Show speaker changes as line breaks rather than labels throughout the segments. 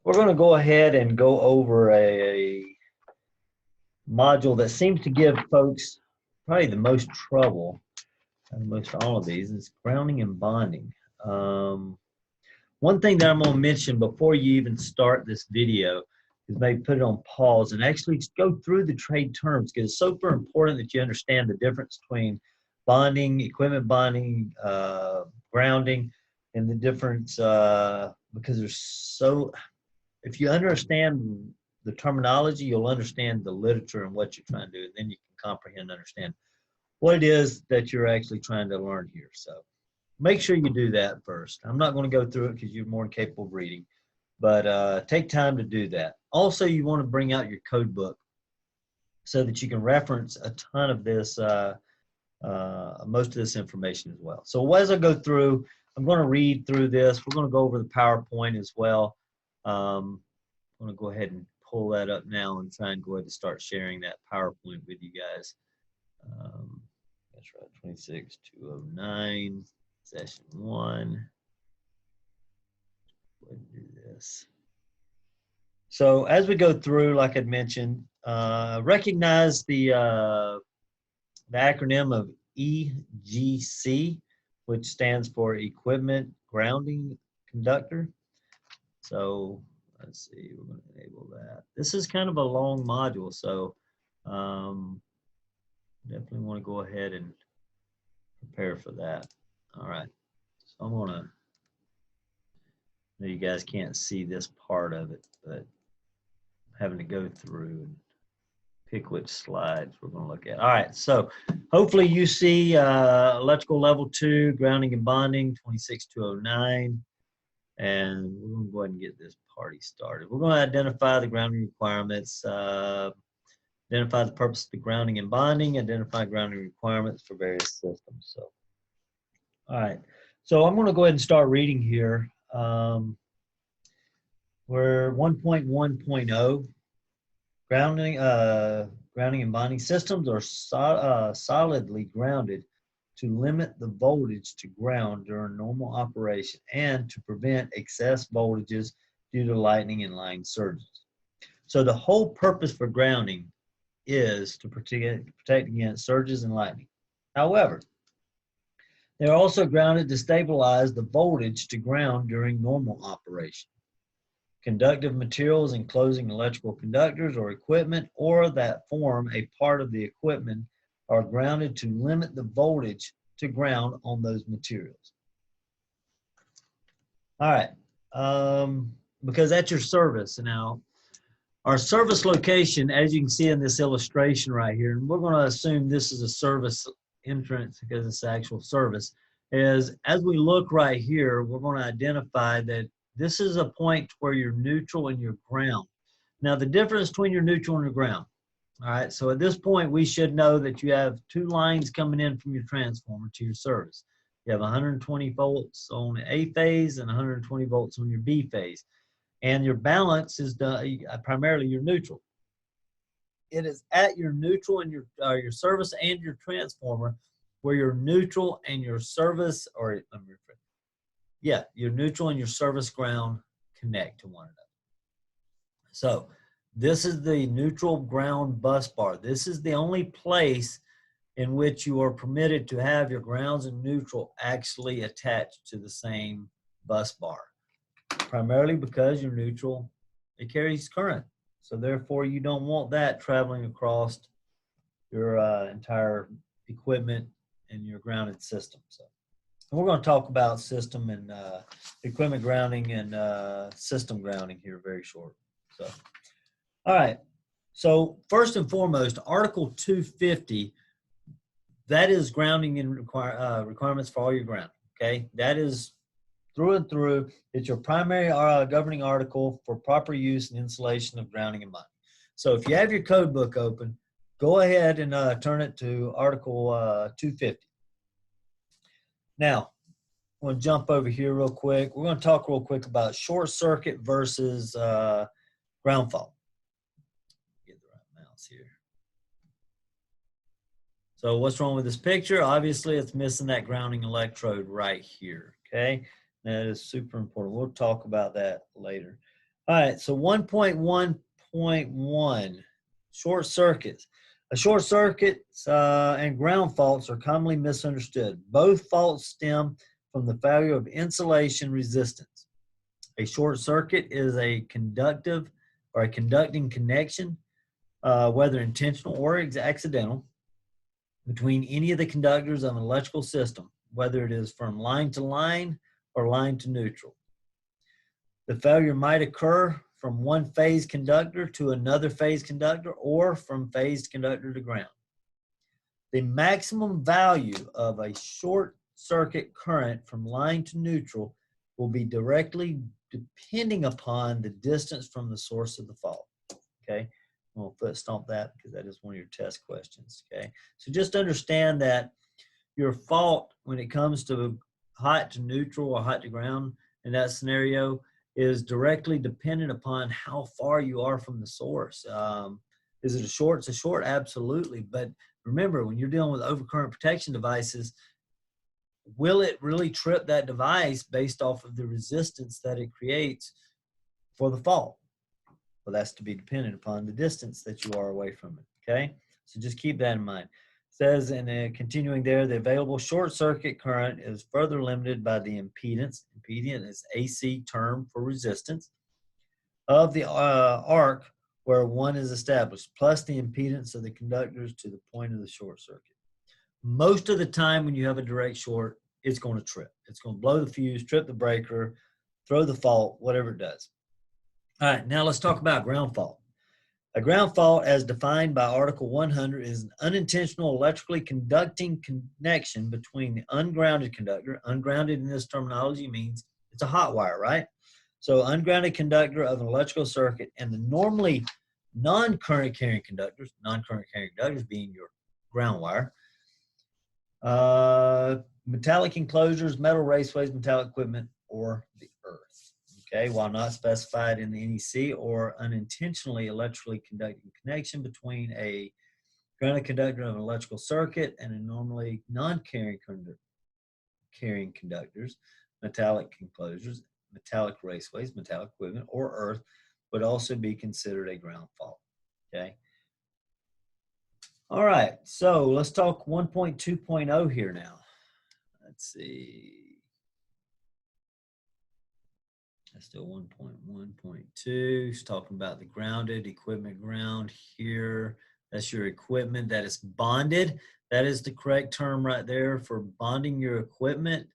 We're going to go ahead and go over a module that seems to give folks probably the most trouble, and most all of these, is grounding and bonding. One thing that I'm going to mention before you even start this video is maybe put it on pause and actually go through the trade terms, because it's super important that you understand the difference between bonding, equipment bonding, grounding, and the difference, because there's so, if you understand the terminology, you'll understand the literature and what you're trying to do, and then you can comprehend and understand what it is that you're actually trying to learn here. So make sure you do that first. I'm not going to go through it because you're more than capable of reading, but take time to do that. Also, you want to bring out your code book so that you can reference a ton of this, most of this information as well. So as I go through, I'm going to read through this. We're going to go over the PowerPoint as well. I'm going to go ahead and pull that up now and try and go ahead and start sharing that PowerPoint with you guys. That's right, 26209, session 1. Go ahead and do this. So as we go through, like I'd mentioned, recognize the acronym of EGC, which stands for Equipment Grounding Conductor. So let's see, we're going to enable that. This is kind of a long module, so definitely want to go ahead and prepare for that. All right, so I'm going to, I know you guys can't see this part of it, but I'm having to go through and pick which slides we're going to look at. All right, so hopefully you see electrical level 2, grounding and bonding, 26209. And we're going to go ahead and get this party started. We're going to identify the grounding requirements, identify the purpose of the grounding and bonding, identify grounding requirements for various systems. So, all right. So I'm going to go ahead and start reading here. We're 1.1.0. Grounding and bonding systems are solidly grounded to limit the voltage to ground during normal operation and to prevent excess voltages due to lightning and line surges. So the whole purpose for grounding is to protect against surges and lightning. However, they're also grounded to stabilize the voltage to ground during normal operation. Conductive materials enclosing electrical conductors or equipment or that form a part of the equipment are grounded to limit the voltage to ground on those materials. All right, because that's your service. Now, our service location, as you can see in this illustration right here, and we're going to assume this is a service entrance because it's actual service, is as we look right here, we're going to identify that this is a point where you're neutral and you're ground. Now, the difference between your neutral and your ground. All right, so at this point, we should know that you have 2 lines coming in from your transformer to your service. You have 120 volts on A phase and 120 volts on your B phase. And your balance is primarily your neutral. It is at your neutral and your service and your transformer where your neutral and your service, or let me rephrase. Yeah, your neutral and your service ground connect to one another. So this is the neutral ground bus bar. This is the only place in which you are permitted to have your grounds and neutral actually attached to the same bus bar. Primarily because your neutral, it carries current. So therefore you don't want that traveling across your entire equipment and your grounded system. So we're going to talk about system and equipment grounding and system grounding here very short. So. All right, so first and foremost, Article 250, that is grounding and requirements for all your grounding, okay? That is through and through. It's your primary governing article for proper use and installation of grounding and bonding. So if you have your code book open, go ahead and turn it to Article 250. Now, I'm going to jump over here real quick. We're going to talk real quick about short circuit versus ground fault. Here. So what's wrong with this picture? Obviously, it's missing that grounding electrode right here, okay? That is super important. We'll talk about that later. All right, so 1.1.1, short circuits. A short circuit and ground faults are commonly misunderstood. Both faults stem from the failure of insulation resistance. A short circuit is a conductive or a conducting connection, whether intentional or accidental, between any of the conductors of an electrical system, whether it is from line to line or line to neutral. The failure might occur from one phase conductor to another phase conductor or from phase conductor to ground. The maximum value of a short circuit current from line to neutral will be directly depending upon the distance from the source of the fault. Okay, I'm going to foot stomp that because that is one of your test questions. Okay, so just understand that your fault when it comes to hot to neutral or hot to ground in that scenario is directly dependent upon how far you are from the source. Is it a short? It's a short, absolutely. But remember, when you're dealing with overcurrent protection devices, will it really trip that device based off of the resistance that it creates for the fault? Well, that's to be dependent upon the distance that you are away from it, okay? So just keep that in mind. It says, and continuing there, the available short circuit current is further limited by the impedance. Impedance is AC term for resistance of the arc where one is established, plus the impedance of the conductors to the point of the short circuit. Most of the time when you have a direct short, it's going to trip. It's going to blow the fuse, trip the breaker, throw the fault, whatever it does. All right, now let's talk about ground fault. A ground fault, as defined by Article 100, is an unintentional electrically conducting connection between the ungrounded conductor. Ungrounded in this terminology means it's a hot wire, right? So ungrounded conductor of an electrical circuit and the normally non-current carrying conductors being your ground wire, metallic enclosures, metal raceways, metallic equipment, or the earth. Okay, while not specified in the NEC, or unintentionally electrically conducting connection between a grounded conductor of an electrical circuit and a normally non-carrying carrying conductors, metallic enclosures, metallic raceways, metallic equipment, or earth would also be considered a ground fault. Okay. All right, so let's talk 1.2.0 here now. Let's see. That's still 1.1.2. It's talking about the grounded equipment ground here. That's your equipment that is bonded. That is the correct term right there for bonding your equipment.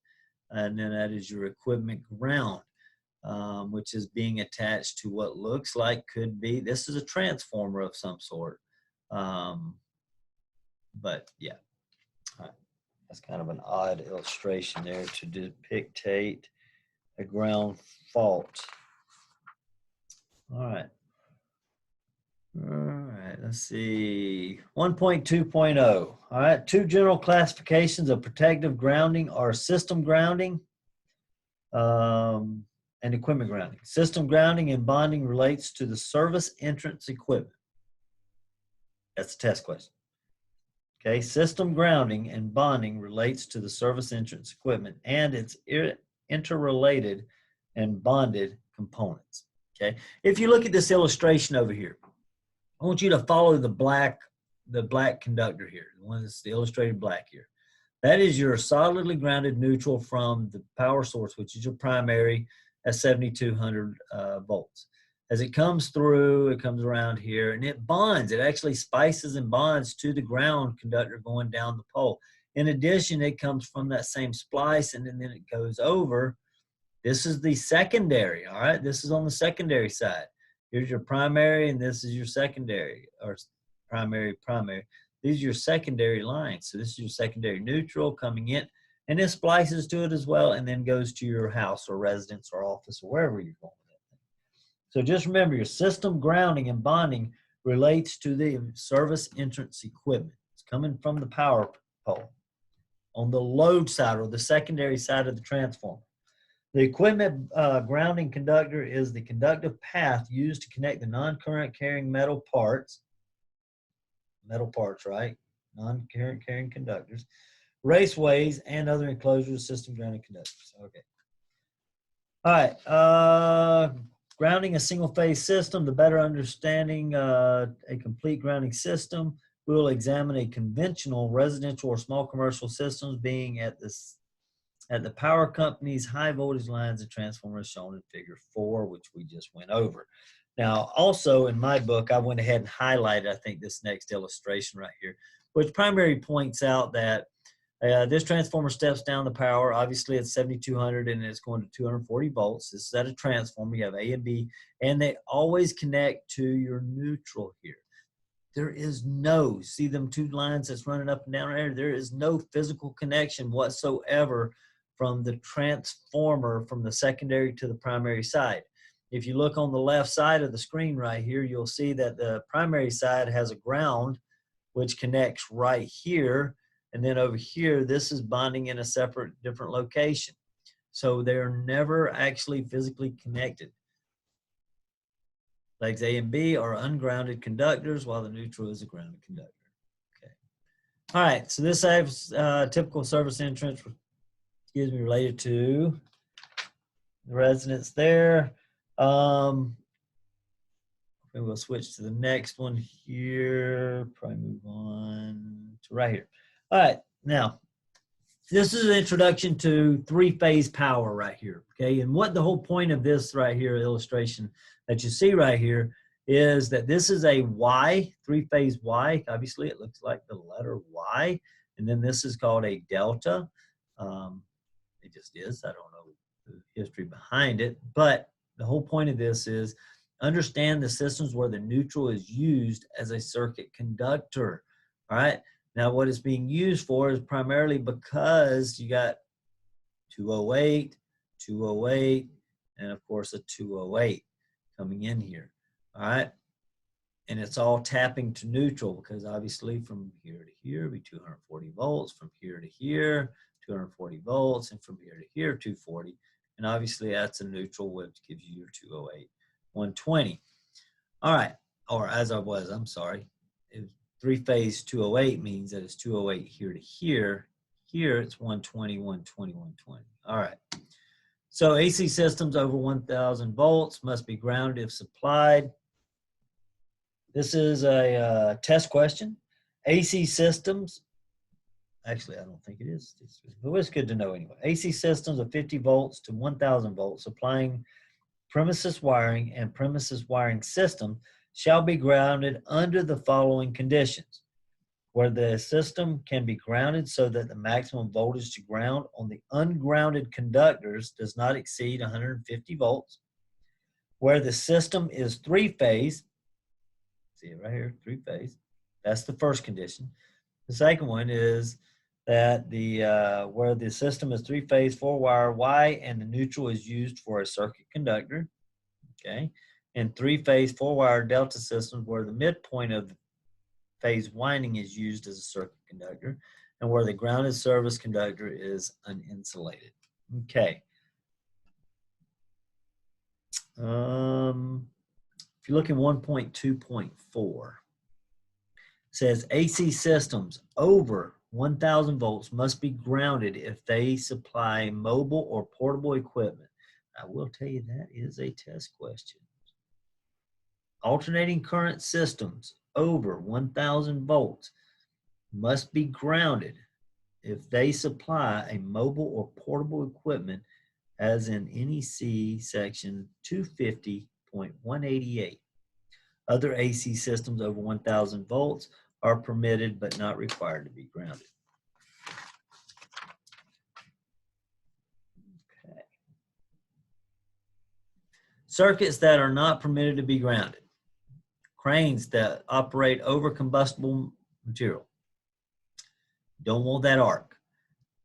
And then that is your equipment ground, which is being attached to what looks like could be, this is a transformer of some sort. But yeah, that's kind of an odd illustration there to depict a ground fault. All right, let's see. 1.2.0. All right, two general classifications of protective grounding are system grounding and equipment grounding. System grounding and bonding relates to the service entrance equipment. That's a test question. Okay, system grounding and bonding relates to the service entrance equipment and its interrelated and bonded components. Okay, if you look at this illustration over here, I want you to follow the black conductor here, the one that's the illustrated black here. That is your solidly grounded neutral from the power source, which is your primary at 7,200 volts. As it comes through, it comes around here and it bonds. It actually splices and bonds to the ground conductor going down the pole. In addition, it comes from that same splice and then it goes over. This is the secondary, all right? This is on the secondary side. Here's your primary and this is your secondary, or primary. These are your secondary lines. So this is your secondary neutral coming in and it splices to it as well and then goes to your house or residence or office or wherever you're going. So just remember, your system grounding and bonding relates to the service entrance equipment. It's coming from the power pole on the load side or the secondary side of the transformer. The equipment grounding conductor is the conductive path used to connect the non-current carrying metal parts, right? Non-current carrying conductors, raceways, and other enclosures, system grounding conductors. Okay. All right. Grounding a single-phase system, the better understanding a complete grounding system, we will examine a conventional residential or small commercial systems being at the power company's high voltage lines and transformers shown in figure 4, which we just went over. Now, also in my book, I went ahead and highlighted, I think, this next illustration right here, which primarily points out that this transformer steps down the power. Obviously, it's 7,200 and it's going to 240 volts. This is at a transformer. You have A and B, and they always connect to your neutral here. There is no, see them two lines that's running up and down there? There is no physical connection whatsoever from the transformer from the secondary to the primary side. If you look on the left side of the screen right here, you'll see that the primary side has a ground which connects right here. And then over here, this is bonding in a separate, different location. So they're never actually physically connected. Legs A and B are ungrounded conductors, while the neutral is a grounded conductor. Okay. All right, so this has typical service entrance, related to the residence there. Maybe we'll switch to the next one here. Probably move on to right here. All right, now, this is an introduction to three-phase power right here, okay? And what the whole point of this right here illustration that you see right here is that this is a Y, three-phase Y. Obviously, it looks like the letter Y. And then this is called a delta. It just is. I don't know the history behind it. But the whole point of this is understand the systems where the neutral is used as a circuit conductor, all right? Now, what it's being used for is primarily because you got 208, 208, and of course a 208 coming in here, all right? And it's all tapping to neutral because obviously from here to here it'll be 240 volts, from here to here, 240 volts, and from here to here, 240. And obviously that's a neutral, which gives you your 208, 120. All right, or as I was, I'm sorry. Three-phase 208 means that it's 208 here to here. Here it's 120, 120, 120. All right. So AC systems over 1,000 volts must be grounded if supplied. This is a test question. AC systems, actually I don't think it is, but it's good to know anyway. AC systems of 50 volts to 1,000 volts supplying premises wiring and premises wiring system shall be grounded under the following conditions, where the system can be grounded so that the maximum voltage to ground on the ungrounded conductors does not exceed 150 volts, where the system is three-phase, see it right here, three-phase, that's the first condition. The second one is that where the system is three-phase, four-wire Y and the neutral is used for a circuit conductor, okay? And three-phase, four-wire delta systems where the midpoint of the phase winding is used as a circuit conductor and where the grounded service conductor is uninsulated. Okay. If you look in 1.2.4, it says AC systems over 1,000 volts must be grounded if they supply mobile or portable equipment. I will tell you that is a test question. Alternating current systems over 1,000 volts must be grounded if they supply a mobile or portable equipment as in NEC section 250.188. Other AC systems over 1,000 volts are permitted but not required to be grounded. Okay. Circuits that are not permitted to be grounded. Cranes that operate over combustible material. Don't want that arc.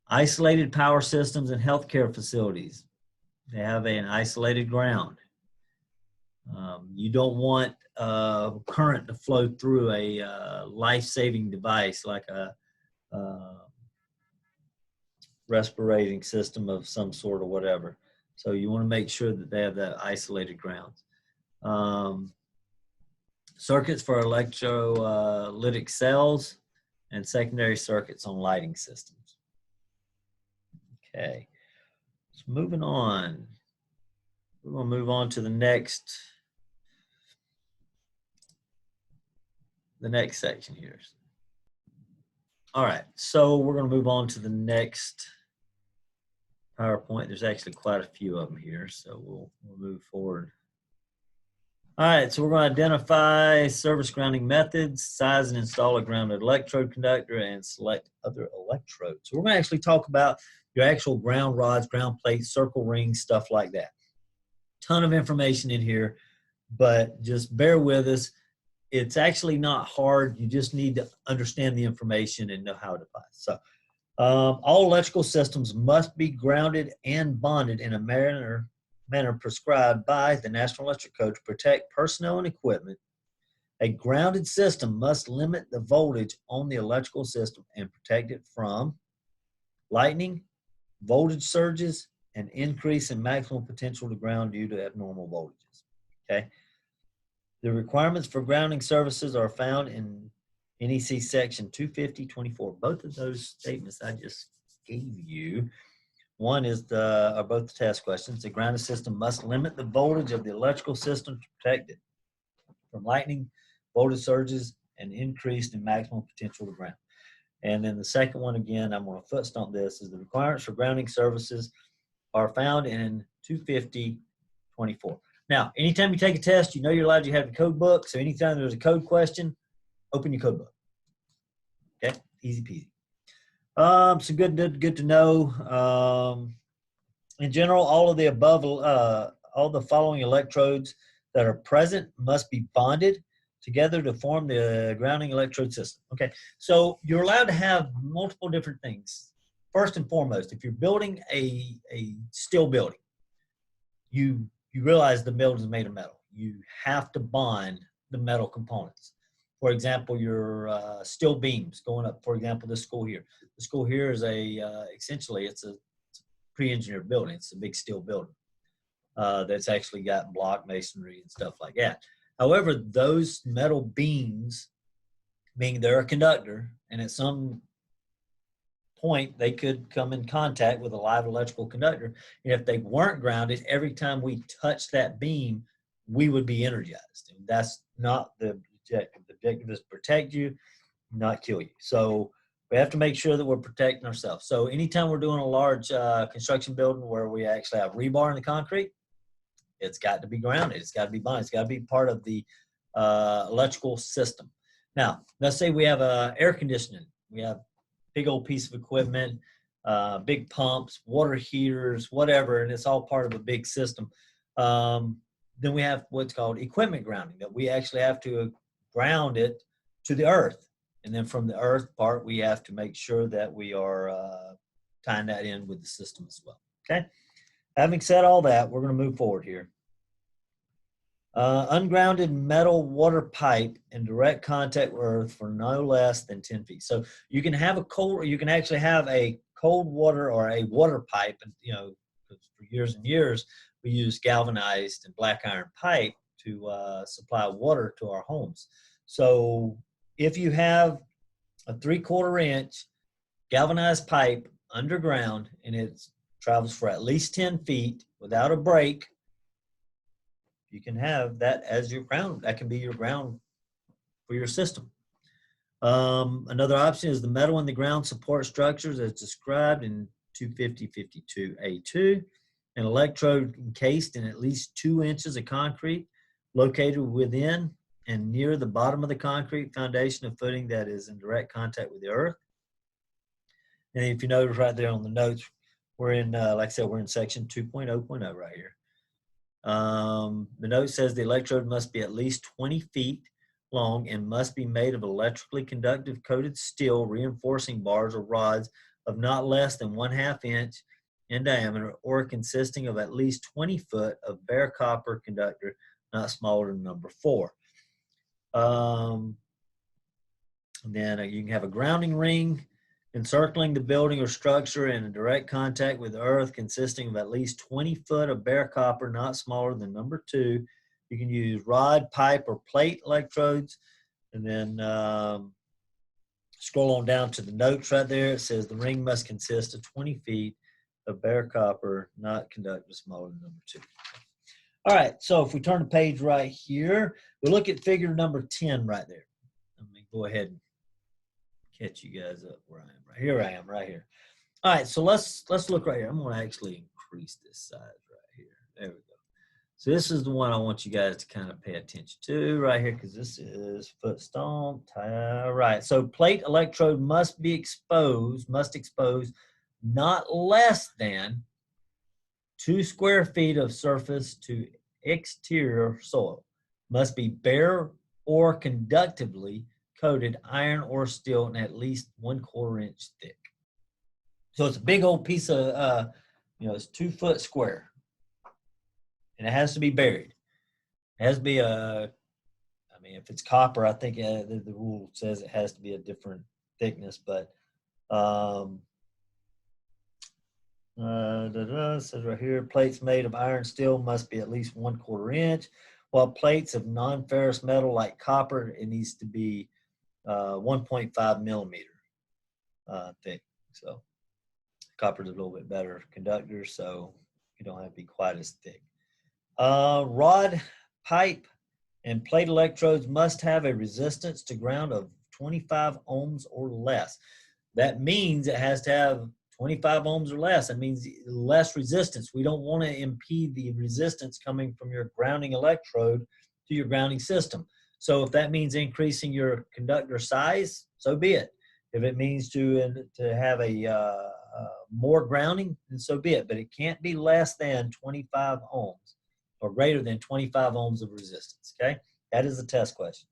Isolated power systems and healthcare facilities. They have an isolated ground. You don't want current to flow through a life-saving device like a respirating system of some sort or whatever. So you want to make sure that they have that isolated grounds. Circuits for electrolytic cells and secondary circuits on lighting systems. Okay, so moving on. we're going to move on to the next section here. All right, so we're going to move on to the next PowerPoint. There's actually quite a few of them here, so we'll move forward. All right, so we're going to identify service grounding methods, size and install a grounded electrode conductor, and select other electrodes. So we're going to actually talk about your actual ground rods, ground plates, circle rings, stuff like that. Ton of information in here, but just bear with us. It's actually not hard. You just need to understand the information and know how to apply. So all electrical systems must be grounded and bonded in a manner prescribed by the National Electric Code to protect personnel and equipment. A grounded system must limit the voltage on the electrical system and protect it from lightning, voltage surges, and increase in maximum potential to ground due to abnormal voltages. Okay. The requirements for grounding services are found in NEC section 250-24. Both of those statements I just gave you. One is are both the test questions. The grounded system must limit the voltage of the electrical system to protect it from lightning, voltage surges, and increased in maximum potential to ground. And then the second one, again, I'm going to foot stomp this, is the requirements for grounding services are found in 250-24. Now, anytime you take a test, you know you're allowed to have the code book. So anytime there's a code question, open your code book. Okay, easy peasy. So good to know. In general, all of the above, all the following electrodes that are present must be bonded together to form the grounding electrode system. Okay, so you're allowed to have multiple different things. First and foremost, if you're building a steel building, you realize the building is made of metal. You have to bond the metal components. For example, your steel beams going up, for example, this school here. The school here is essentially it's a pre-engineered building. It's a big steel building that's actually got block masonry and stuff like that. However, those metal beams, being they're a conductor, and at some point they could come in contact with a live electrical conductor. And if they weren't grounded, every time we touched that beam, we would be energized. And that's not the objective. The objective is to protect you, not kill you. So we have to make sure that we're protecting ourselves. So anytime we're doing a large construction building where we actually have rebar in the concrete, it's got to be grounded. It's got to be bonded. It's got to be part of the electrical system. Now, let's say we have air conditioning. We have big old piece of equipment, big pumps, water heaters, whatever, and it's all part of a big system. Then we have what's called equipment grounding, that we actually have to ground it to the earth. And then from the earth part, we have to make sure that we are tying that in with the system as well. Okay. Having said all that, we're going to move forward here. Ungrounded metal water pipe in direct contact with earth for no less than 10 feet. So you can have you can actually have a cold water or a water pipe. And, you know, for years and years, we used galvanized and black iron pipe to supply water to our homes. So if you have a 3/4 inch galvanized pipe underground and it travels for at least 10 feet without a break, you can have that as your ground. That can be your ground for your system. Another option is the metal in the ground support structures as described in 250-52A2. An electrode encased in at least 2 inches of concrete located within and near the bottom of the concrete foundation of footing that is in direct contact with the earth. And if you notice right there on the notes, we're in, like I said, we're in section 2.0.0 right here. The note says the electrode must be at least 20 feet long and must be made of electrically conductive coated steel reinforcing bars or rods of not less than 1/2 inch in diameter or consisting of at least 20 foot of bare copper conductor not smaller than number 4. And then you can have a grounding ring encircling the building or structure in direct contact with the earth consisting of at least 20 foot of bare copper not smaller than number 2. You can use rod, pipe, or plate electrodes. And then scroll on down to the notes right there. It says the ring must consist of 20 feet of bare copper not conductor smaller than number 2. All right, so if we turn the page right here, we look at figure number 10 right there. Let me go ahead and catch you guys up where I am. Right here I am, right here. All right, so let's look right here. I'm going to actually increase this size right here. There we go. So this is the one I want you guys to kind of pay attention to right here, because this is foot stomp. All right, so plate electrode must expose not less than 2 square feet of surface to exterior soil. Must be bare or conductively coated iron or steel and at least 1/4 inch thick. So it's a big old piece of, it's 2 foot square. And it has to be buried. It has to be if it's copper, I think the rule says it has to be a different thickness, but it says right here, plates made of iron steel must be at least 1/4 inch, while plates of non-ferrous metal like copper, it needs to be 1.5 millimeter thick. So copper is a little bit better conductor, so you don't have to be quite as thick. Rod, pipe, and plate electrodes must have a resistance to ground of 25 ohms or less. That means it has to have 25 ohms or less. That means less resistance. We don't want to impede the resistance coming from your grounding electrode to your grounding system. So if that means increasing your conductor size, so be it. If it means to have a more grounding, then so be it. But it can't be less than 25 ohms or greater than 25 ohms of resistance, okay? That is a test question.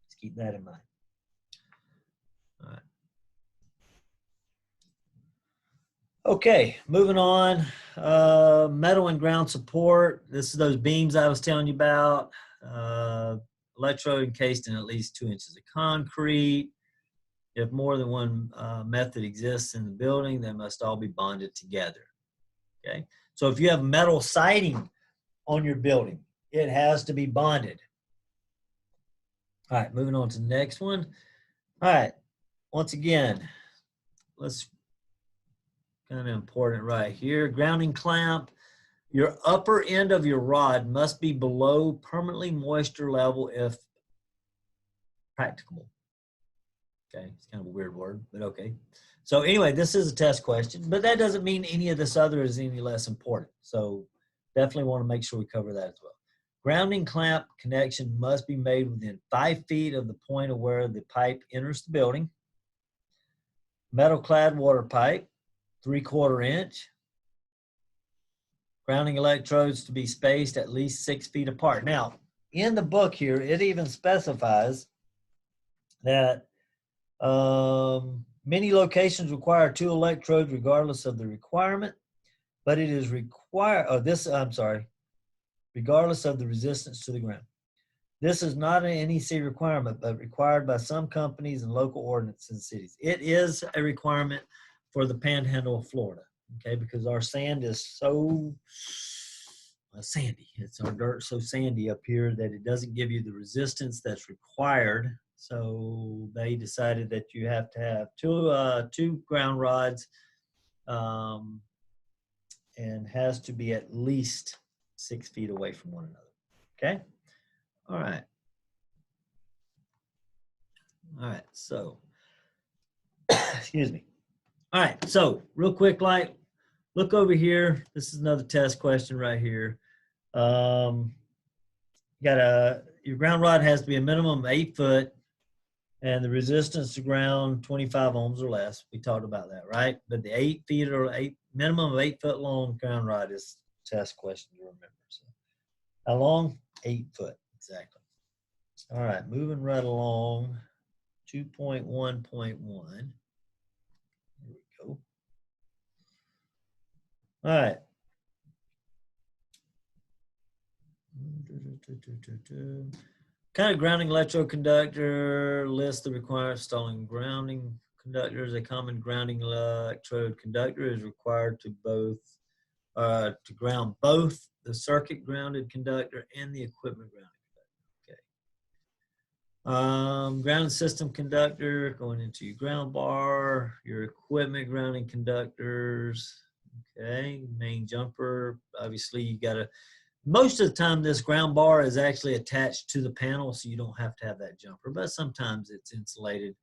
Let's keep that in mind. All right. Okay, moving on. Metal and ground support. This is those beams I was telling you about. Electrode encased in at least 2 inches of concrete. If more than one method exists in the building, they must all be bonded together. Okay, so if you have metal siding on your building, it has to be bonded. All right, moving on to the next one. All right, once again, let's kind of important right here. Grounding clamp. Your upper end of your rod must be below permanently moisture level if practicable. Okay, it's kind of a weird word, but okay. So anyway, this is a test question, but that doesn't mean any of this other is any less important. So definitely want to make sure we cover that as well. Grounding clamp connection must be made within 5 feet of the point of where the pipe enters the building. Metal clad water pipe, 3/4 inch. Grounding electrodes to be spaced at least 6 feet apart. Now, in the book here, it even specifies that many locations require 2 electrodes regardless of the requirement, but it is required, regardless of the resistance to the ground. This is not an NEC requirement, but required by some companies and local ordinances in cities. It is a requirement for the panhandle of Florida, okay, because our sand is so sandy. It's our dirt so sandy up here that it doesn't give you the resistance that's required. So they decided that you have to have two ground rods, and has to be at least 6 feet away from one another. Okay. All right. All right. So, excuse me. All right. So real quick, look over here. This is another test question right here. Your ground rod has to be a minimum of 8 foot. And the resistance to ground, 25 ohms or less. We talked about that, right? But the 8 feet or minimum of 8 foot long ground rod is a test question to remember. So how long? 8 foot, exactly. All right, moving right along. 2.1.1. Here we go. All right. Kind of grounding electroconductor lists the requirements installing grounding conductors. A common grounding electrode conductor is required to ground both the circuit grounded conductor and the equipment grounded conductor. Okay. Ground system conductor going into your ground bar, your equipment grounding conductors. Okay. Main jumper. Obviously, you got to Most of the time, this ground bar is actually attached to the panel, so you don't have to have that jumper, but sometimes it's insulated,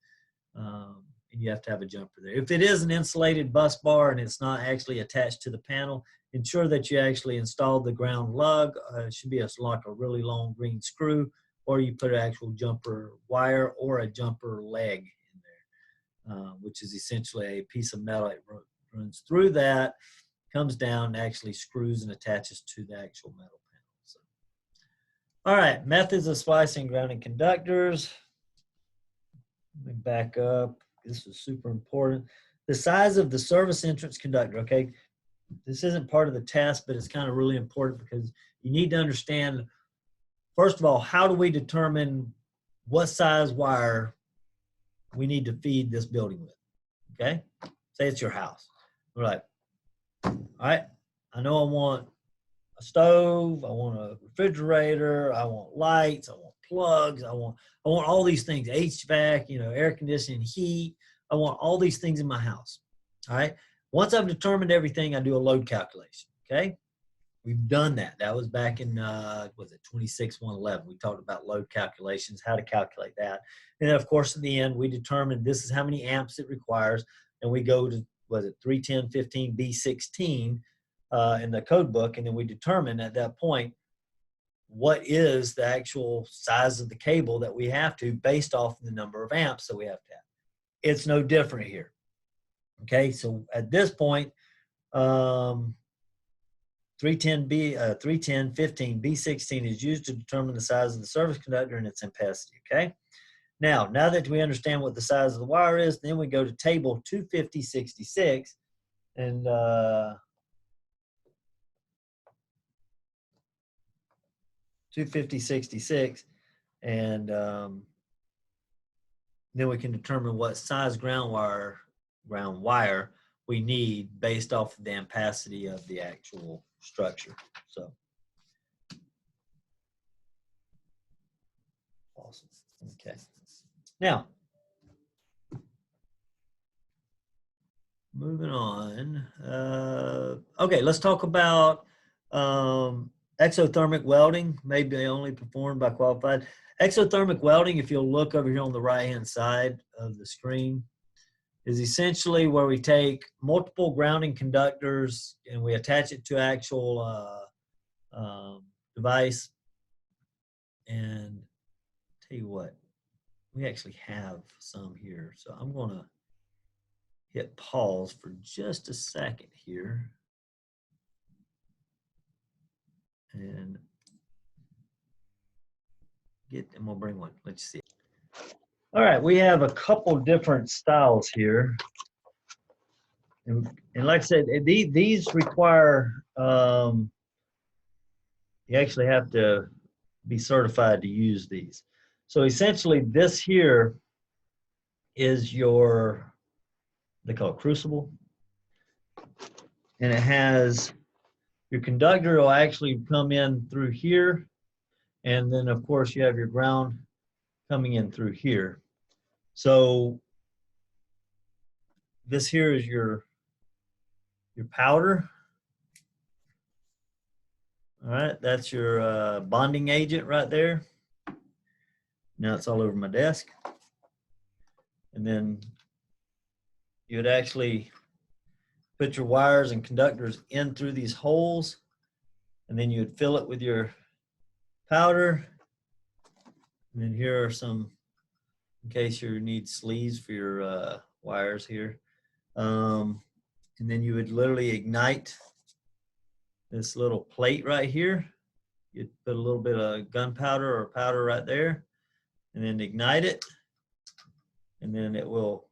and you have to have a jumper there. If it is an insulated bus bar and it's not actually attached to the panel, ensure that you actually install the ground lug. It should be like a really long green screw, or you put an actual jumper wire or a jumper leg in there, which is essentially a piece of metal that runs through that, comes down, actually screws and attaches to the actual metal panel. So, all right, methods of splicing grounding conductors. Let me back up. This is super important. The size of the service entrance conductor, okay? This isn't part of the test, but it's kind of really important because you need to understand, first of all, how do we determine what size wire we need to feed this building with, okay? Say it's your house. We're like, all right, I know I want a stove, I want a refrigerator, I want lights, I want plugs, I want all these things, HVAC, air conditioning, heat. I want all these things in my house. All right. Once I've determined everything, I do a load calculation. Okay. We've done that. That was back in, was it 26.111? We talked about load calculations, how to calculate that. And then, of course, in the end, we determined this is how many amps it requires. And we go to, was it 31015 B16 in the code book. And then we determine at that point, what is the actual size of the cable that we have to based off the number of amps that we have to have. It's no different here. Okay, so at this point, 31015 B16 is used to determine the size of the service conductor and its ampacity. Okay, now that we understand what the size of the wire is, then we go to table 25066 and 25066, and then we can determine what size ground wire we need based off of the ampacity of the actual structure. So, awesome. Okay. Now, moving on. Okay, let's talk about exothermic welding, maybe only performed by qualified. Exothermic welding, if you'll look over here on the right-hand side of the screen, is essentially where we take multiple grounding conductors and we attach it to actual device. And tell you what, we actually have some here. So I'm going to hit pause for just a second here. And we'll bring one. Let's see. All right, we have a couple different styles here. And like I said, these require, you actually have to be certified to use these. So essentially this here is they call it crucible. And it has, your conductor will actually come in through here. And then of course you have your ground coming in through here. So this here is your powder. All right, that's your bonding agent right there. Now it's all over my desk. And then you would actually put your wires and conductors in through these holes, and then you would fill it with your powder. And then here are some, in case you need sleeves for your wires here. And then you would literally ignite this little plate right here. You'd put a little bit of gunpowder or powder right there, and then ignite it, and then it will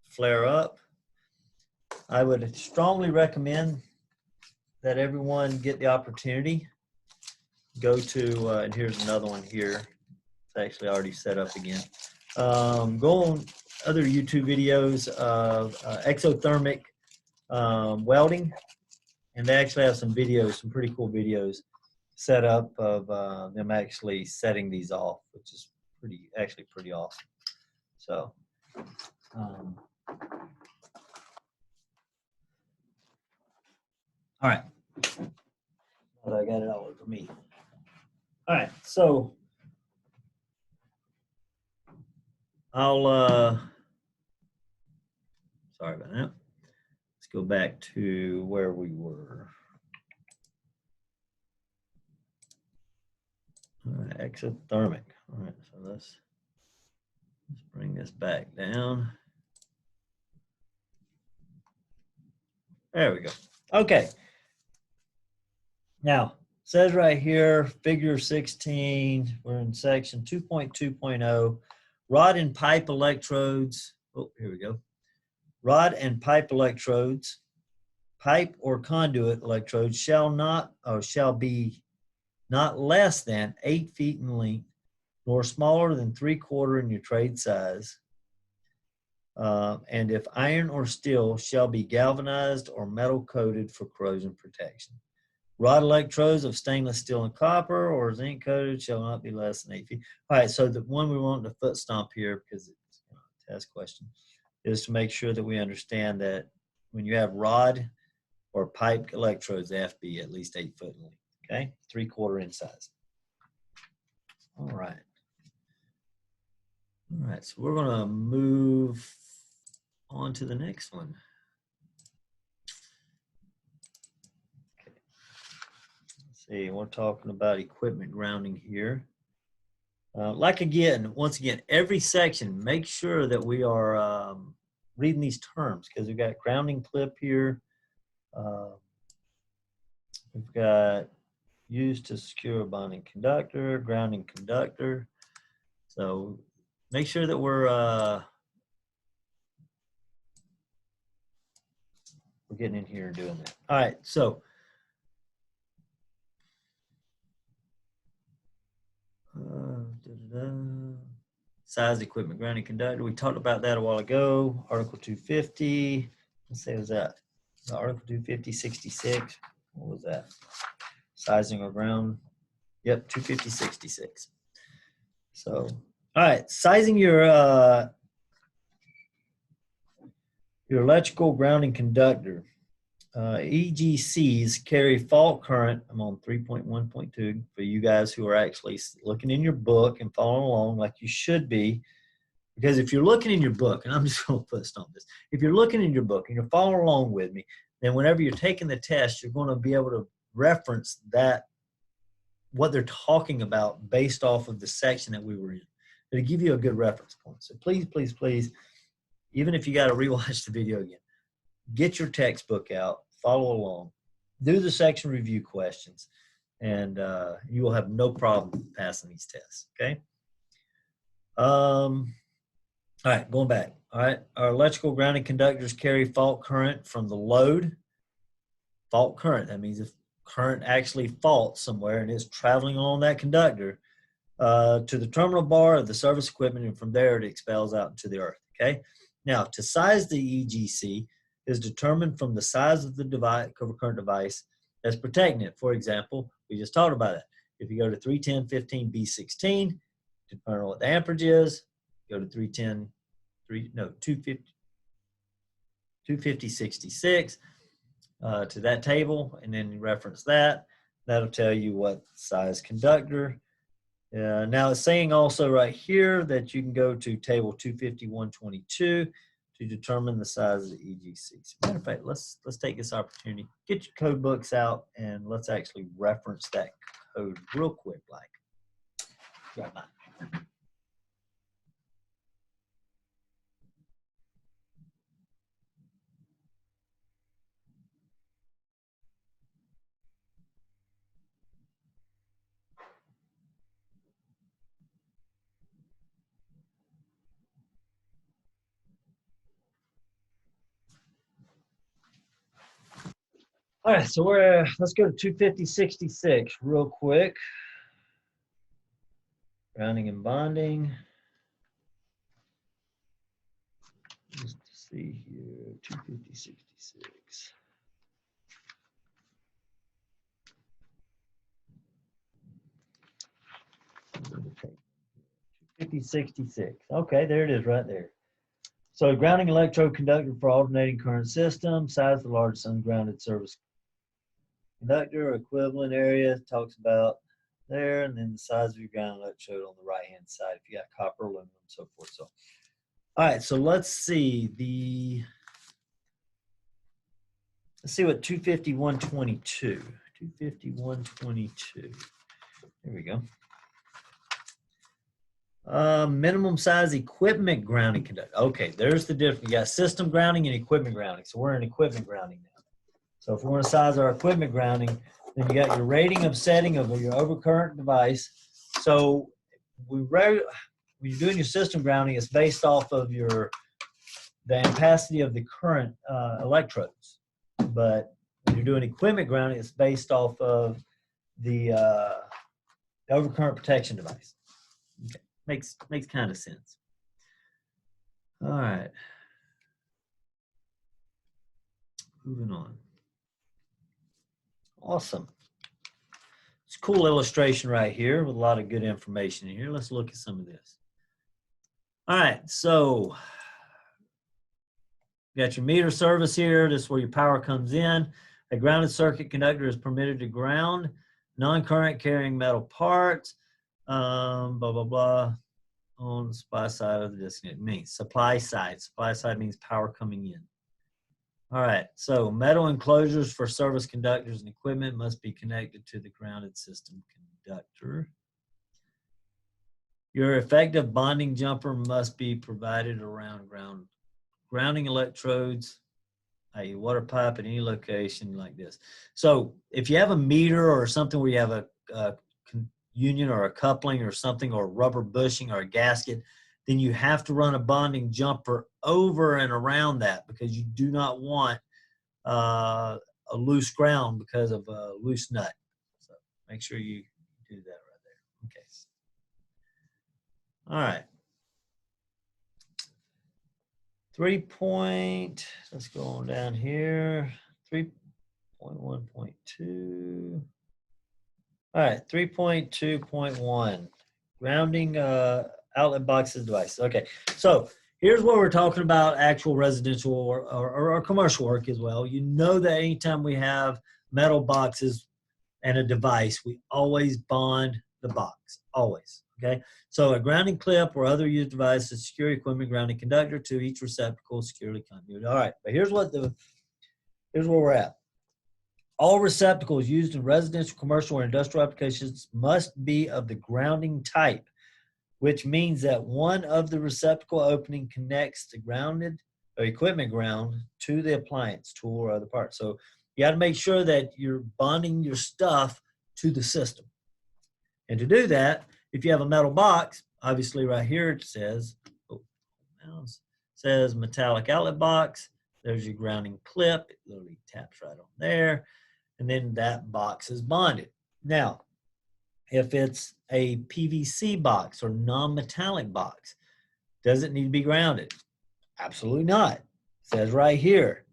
flare up. I would strongly recommend that everyone get the opportunity. Go to, and here's another one here. It's actually already set up again. Go on other YouTube videos of exothermic welding, and they actually have some videos, some pretty cool videos set up of them actually setting these off, which is actually pretty awesome. So, all right. but I got it all over me. All right, so I'll, sorry about that. Let's go back to where we were. All right, exothermic. All right, so let's bring this back down. There we go. Okay. Now, it says right here, figure 16, we're in section 2.2.0, rod and pipe electrodes. Oh, here we go. Rod and pipe electrodes, pipe or conduit electrodes shall be not less than 8 feet in length, nor smaller than 3/4 in your trade size. And if iron or steel shall be galvanized or metal coated for corrosion protection. Rod electrodes of stainless steel and copper or zinc coated shall not be less than 8 feet. All right, so the one we want to foot stomp here, because it's a test question, is to make sure that we understand that when you have rod or pipe electrodes, they have to be at least 8 foot in length, okay? 3/4 in size. All right. All right, so we're going to move on to the next one. Okay. Let's see, we're talking about equipment grounding here. Once again, every section, make sure that we are reading these terms, because we've got grounding clip here. We've got used to secure a bonding conductor, grounding conductor. So make sure that we're getting in here and doing that. All right, so size equipment grounding conductor. We talked about that a while ago. Article 250. Let's say, was that Article 250, 66? What was that? Sizing or ground. Yep, 250, 66. So, all right, sizing your electrical grounding conductor. EGCs carry fault current. I'm on 3.1.2 for you guys who are actually looking in your book and following along like you should be. Because if you're looking in your book, and I'm just going to put a stomp this, if you're looking in your book and you're following along with me, then whenever you're taking the test, you're going to be able to reference that, what they're talking about based off of the section that we were in. It'll give you a good reference point. So please, please, please, even if you got to rewatch the video again, get your textbook out, follow along, do the section review questions, and you will have no problem passing these tests, okay? All right, going back. All right, our electrical grounding conductors carry fault current from the load. Fault current, that means if current actually faults somewhere and is traveling along that conductor to the terminal bar of the service equipment, and from there it expels out into the earth, okay? Now, to size the EGC is determined from the size of the device, cover current device that's protecting it. For example, we just talked about it. If you go to 310/15B16, depending on what the amperage is, go to 250/66 to that table, and then you reference that. That'll tell you what size conductor. Now it's saying also right here that you can go to table 250/122 to determine the size of the EGCs. Matter of fact, let's take this opportunity, get your code books out, and let's actually reference that code real quick. Like, grab mine. All right, so let's go to 250/66 real quick. Grounding and bonding. Just to see here, 250/66. 250/66. Okay, there it is right there. So grounding electrode conductor for alternating current system, size of the largest ungrounded service Conductor equivalent area talks about there, and then the size of your ground electrode on the right hand side if you got copper, aluminum, so forth. So, all right, so let's see what 251.22. 251.22. There we go. Minimum size equipment grounding conductor. Okay, there's the difference. You got system grounding and equipment grounding. So we're in equipment grounding now. So if we want to size our equipment grounding, then you got your rating of setting of your overcurrent device. So when you're doing your system grounding, it's based off of the ampacity of the current electrodes. But when you're doing equipment grounding, it's based off of the overcurrent protection device. Okay. Makes kind of sense. All right. Moving on. Awesome. It's a cool illustration right here with a lot of good information in here. Let's look at some of this. All right, so you got your meter service here. This is where your power comes in. A grounded circuit conductor is permitted to ground non-current carrying metal parts, blah, blah, blah, on the supply side of the disconnect. It means supply side. Supply side means power coming in. All right, so metal enclosures for service conductors and equipment must be connected to the grounded system conductor. Your effective bonding jumper must be provided around grounding electrodes, i.e. water pipe at any location like this. So if you have a meter or something where you have a union or a coupling or something, or rubber bushing or a gasket, then you have to run a bonding jumper over and around that, because you do not want a loose ground because of a loose nut. So make sure you do that right there. Okay. All right. Let's go on down here. 3.1.2. All right, 3.2.1. Grounding outlet boxes devices. Okay, so here's what we're talking about: actual residential or commercial work as well. You know that anytime we have metal boxes and a device, we always bond the box, always. Okay, so a grounding clip or other used device to secure equipment grounding conductor to each receptacle securely continued. All right, but here's where we're at. All receptacles used in residential, commercial, or industrial applications must be of the grounding type, which means that one of the receptacle opening connects the grounded or equipment ground to the appliance, tool, or other part. So you got to make sure that you're bonding your stuff to the system. And to do that, if you have a metal box, obviously right here it says, metallic outlet box. There's your grounding clip. It literally taps right on there. And then that box is bonded. Now, if it's a PVC box or non-metallic box, does it need to be grounded? Absolutely not. It says right here,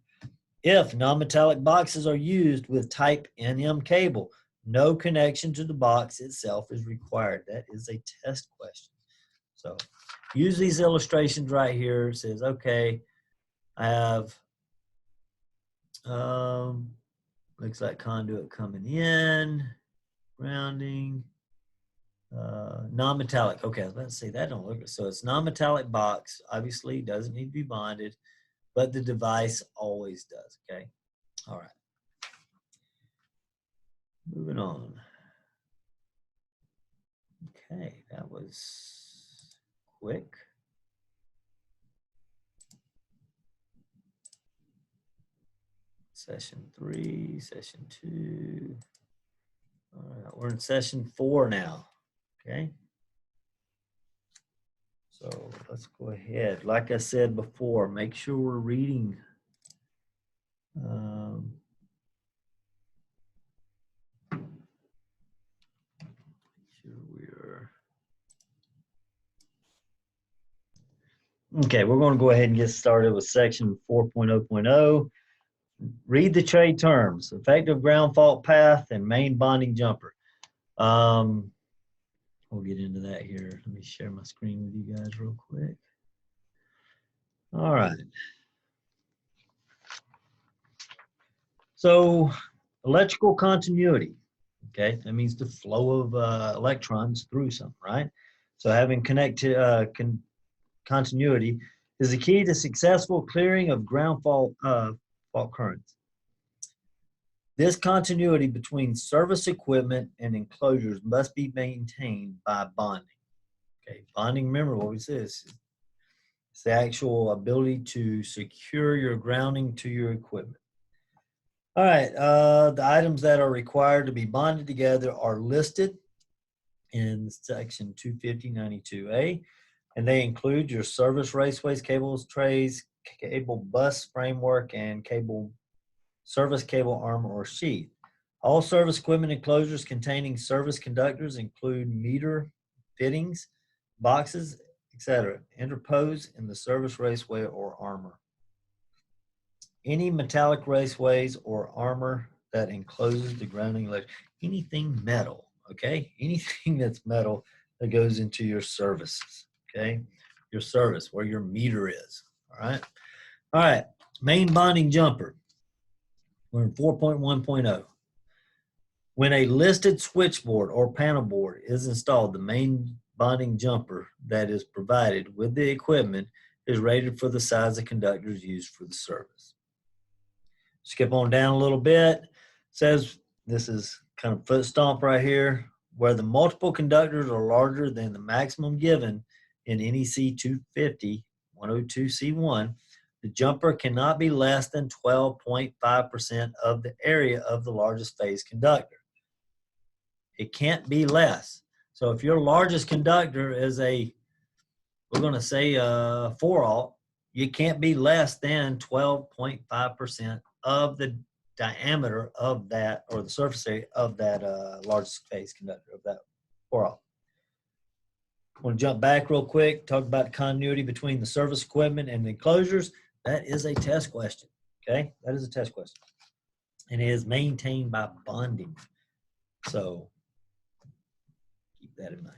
if non-metallic boxes are used with type NM cable, no connection to the box itself is required. That is a test question. So use these illustrations right here. It says, okay, I have looks like conduit coming in, grounding, non-metallic. Okay, I was about to say that don't look good. So it's non-metallic box, obviously doesn't need to be bonded, but the device always does, okay? All right. Moving on. Okay, that was quick. Session 3, session 2. All right, we're in session 4 now, okay? So let's go ahead. Like I said before, make sure we're reading. Okay, we're going to go ahead and get started with section 4.0.0. Read the trade terms: effective ground fault path and main bonding jumper. We'll get into that here. Let me share my screen with you guys real quick. All right. So Electrical continuity. Okay, that means the flow of electrons through something, right? So having continuity is the key to successful clearing of ground fault currents. This continuity between service equipment and enclosures must be maintained by bonding. Okay, bonding, remember what we said, it's the actual ability to secure your grounding to your equipment. All right, the items that are required to be bonded together are listed in section 250.92a, and they include your service raceways, cables, trays, cable bus framework, and service cable armor or sheath. All service equipment enclosures containing service conductors include meter fittings, boxes, etc., interposed in the service raceway or armor. Any metallic raceways or armor that encloses the grounding ledge, anything metal, okay? Anything that's metal that goes into your services, okay? Your service, where your meter is, all right? All right, main bonding jumper. We're in 4.1.0. When a listed switchboard or panel board is installed, the main bonding jumper that is provided with the equipment is rated for the size of conductors used for the service. Skip on down a little bit. It says this is kind of foot stomp right here, where the multiple conductors are larger than the maximum given in NEC 250 102C1. The jumper cannot be less than 12.5% of the area of the largest phase conductor. It can't be less. So if your largest conductor is we're going to say 4-aught, you can't be less than 12.5% of the diameter of that, or the surface area of that largest phase conductor of that 4-aught. I want to jump back real quick, talk about continuity between the service equipment and the enclosures. That is a test question, okay? That is a test question. And it is maintained by bonding. So keep that in mind.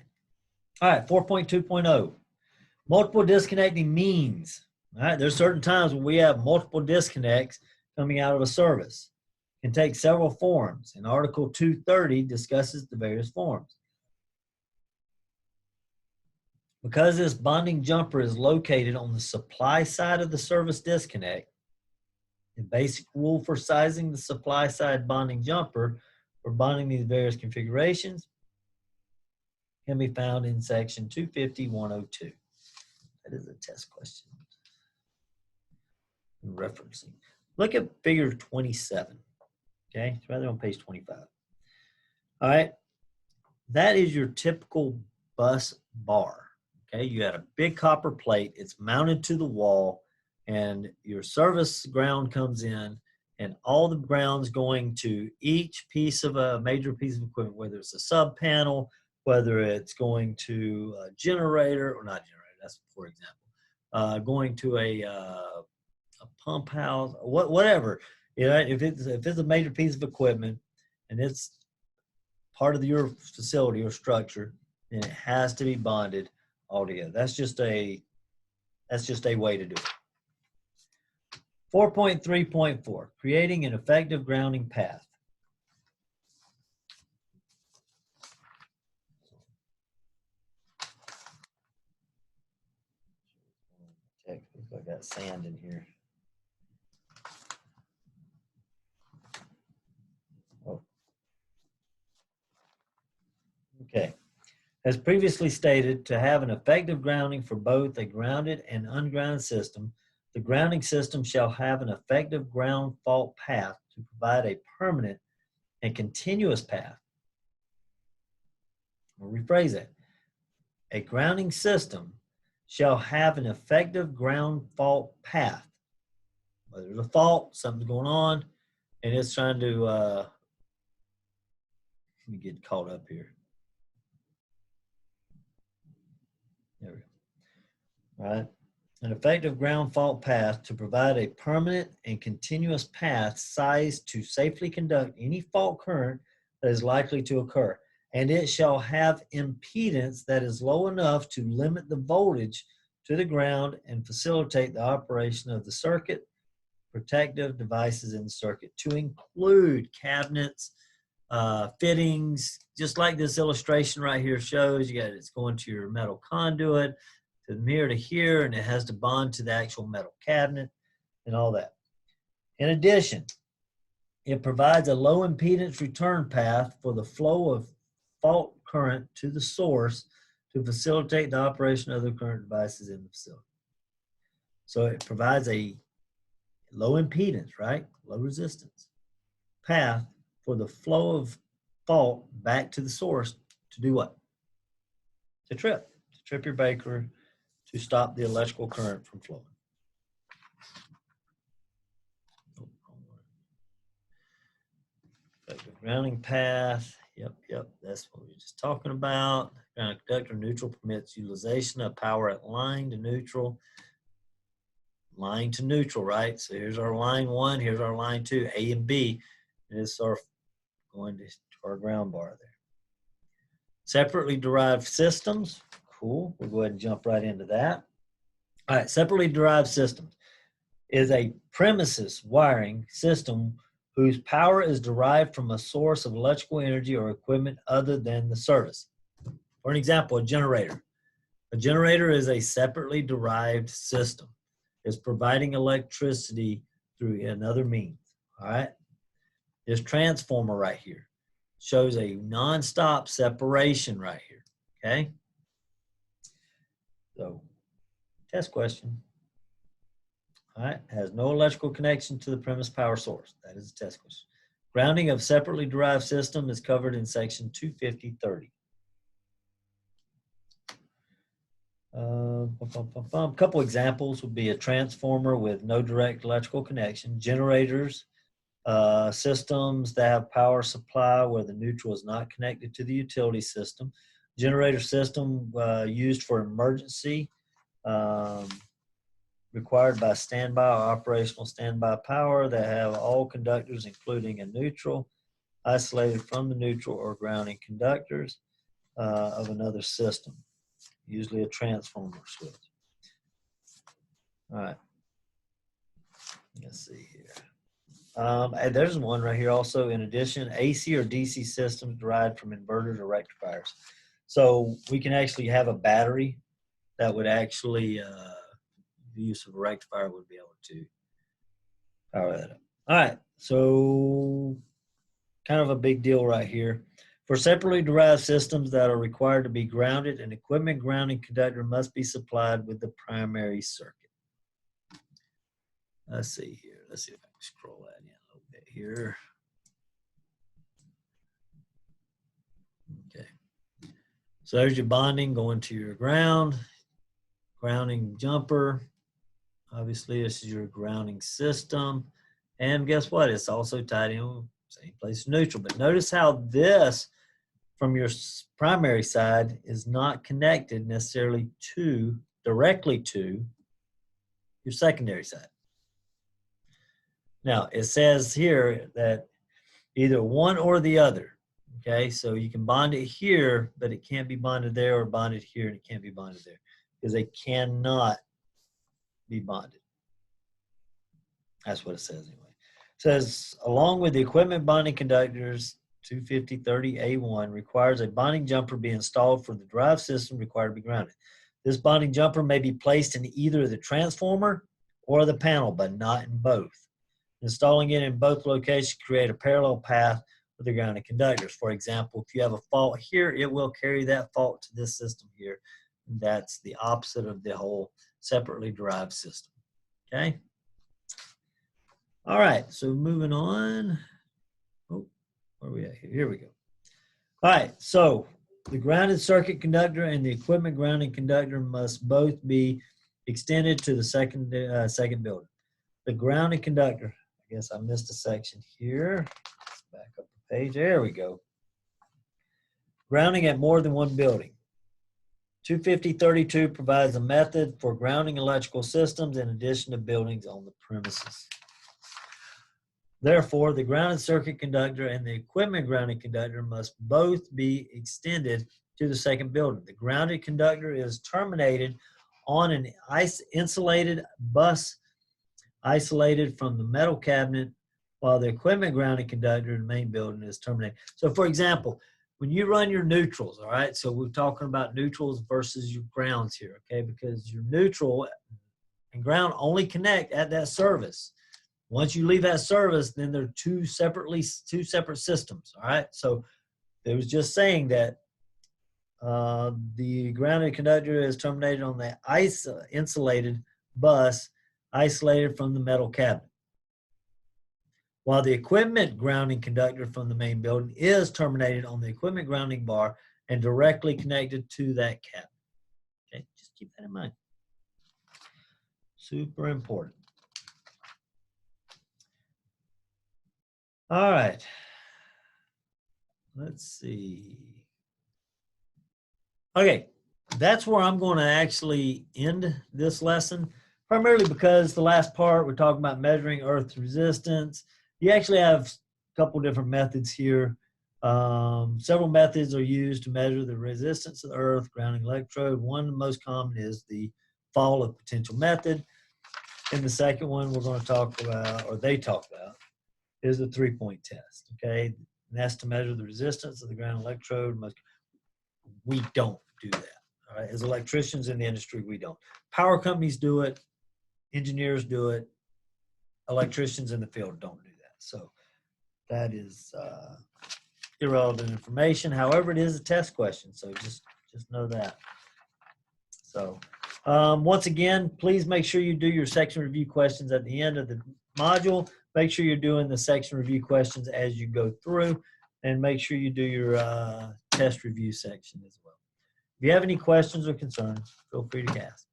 All right, 4.2.0. Multiple disconnecting means. All right, there's certain times when we have multiple disconnects coming out of a service. It can take several forms, and Article 230 discusses the various forms. Because this bonding jumper is located on the supply side of the service disconnect, the basic rule for sizing the supply side bonding jumper for bonding these various configurations can be found in section 250.102. That is a test question. Referencing. Look at figure 27. Okay, it's rather on page 25. All right, that is your typical bus bar. Okay, you had a big copper plate, it's mounted to the wall, and your service ground comes in, and all the ground's going to each piece of a major piece of equipment, whether it's a sub panel, whether it's going to a generator, or not generator, that's for example, going to a pump house, whatever. You know, if it's a major piece of equipment and it's part of your facility or structure, then it has to be bonded all together. That's just a way to do it. 4.3.4, creating an effective grounding path. Check if I got sand in here. Oh. Okay. As previously stated, to have an effective grounding for both a grounded and ungrounded system, the grounding system shall have an effective ground fault path to provide a permanent and continuous path. I'll rephrase that. A grounding system shall have an effective ground fault path. Whether there's a fault, something's going on, and it's trying to, let me get caught up here. There we go. All right. An effective ground fault path to provide a permanent and continuous path sized to safely conduct any fault current that is likely to occur. And it shall have impedance that is low enough to limit the voltage to the ground and facilitate the operation of the circuit, protective devices in the circuit, to include cabinets, fittings, just like this illustration right here shows. You got it's going to your metal conduit, from here to here, and it has to bond to the actual metal cabinet and all that. In addition, it provides a low impedance return path for the flow of fault current to the source to facilitate the operation of the current devices in the facility. So it provides a low impedance, right? Low resistance path for the flow of fault back to the source to do what? To trip your breaker, to stop the electrical current from flowing. Grounding path, yep, that's what we were just talking about. Ground conductor neutral permits utilization of power at line to neutral, right? So here's our line 1, here's our line 2, A and B, and it's our going to our ground bar there. Separately derived systems, cool. We'll go ahead and jump right into that. All right, separately derived systems is a premises wiring system whose power is derived from a source of electrical energy or equipment other than the service. For an example, a generator. A generator is a separately derived system. It's providing electricity through another means, all right? This transformer right here shows a nonstop separation right here, okay? So, test question. All right, has no electrical connection to the premise power source. That is a test question. Grounding of separately derived system is covered in section 250.30. A couple examples would be a transformer with no direct electrical connection, generators, systems that have power supply where the neutral is not connected to the utility system, generator system used for emergency, required by standby or operational standby power that have all conductors, including a neutral, isolated from the neutral or grounding conductors of another system, usually a transformer switch. All right, let's see here. And there's one right here also. In addition, AC or DC systems derived from inverters or rectifiers. So we can actually have a battery that would actually the use of a rectifier would be able to power that up. All right, so kind of a big deal right here. For separately derived systems that are required to be grounded, an equipment grounding conductor must be supplied with the primary circuit. Let's see here. Let's see if I can scroll that in a little bit here. Okay. So there's your bonding going to your grounding jumper. Obviously, this is your grounding system. And guess what? It's also tied in same place neutral. But notice how this, from your primary side, is not connected necessarily directly to your secondary side. Now, it says here that either one or the other, okay? So you can bond it here, but it can't be bonded there, or bonded here, and it can't be bonded there, because they cannot be bonded. That's what it says anyway. It says, along with the equipment bonding conductors, 250.30A1 requires a bonding jumper be installed for the drive system required to be grounded. This bonding jumper may be placed in either the transformer or the panel, but not in both. Installing it in both locations create a parallel path with the grounding conductors. For example, if you have a fault here, it will carry that fault to this system here. That's the opposite of the whole separately derived system. Okay? All right, so moving on. Oh, where are we at here? Here we go. All right, so the grounded circuit conductor and the equipment grounding conductor must both be extended to the second building. The grounding conductor, I guess I missed a section here. Let's back up the page. There we go. Grounding at more than one building. 250.32 provides a method for grounding electrical systems in addition to buildings on the premises. Therefore, the grounded circuit conductor and the equipment grounding conductor must both be extended to the second building. The grounded conductor is terminated on an insulated bus isolated from the metal cabinet, while the equipment grounding conductor in the main building is terminated. So for example, when you run your neutrals, all right, so we're talking about neutrals versus your grounds here, okay, because your neutral and ground only connect at that service. Once you leave that service, then they're two separate systems, all right? So it was just saying that the grounded conductor is terminated on the insulated bus isolated from the metal cabinet, while the equipment grounding conductor from the main building is terminated on the equipment grounding bar and directly connected to that cabinet. Okay, just keep that in mind. Super important. All right. Let's see. Okay, that's where I'm going to actually end this lesson, primarily because the last part we're talking about measuring earth resistance. You actually have a couple different methods here. Several methods are used to measure the resistance of the earth grounding electrode. One of the most common is the fall of potential method. And the second one we're going to talk about, or they talk about, is the 3-point test. Okay, and that's to measure the resistance of the ground electrode. We don't do that. All right, as electricians in the industry, we don't. Power companies do it. Engineers do it. Electricians in the field don't do that. So that is irrelevant information. However, it is a test question, so just know that. So once again, please make sure you do your section review questions at the end of the module. Make sure you're doing the section review questions as you go through, and make sure you do your test review section as well. If you have any questions or concerns, feel free to ask.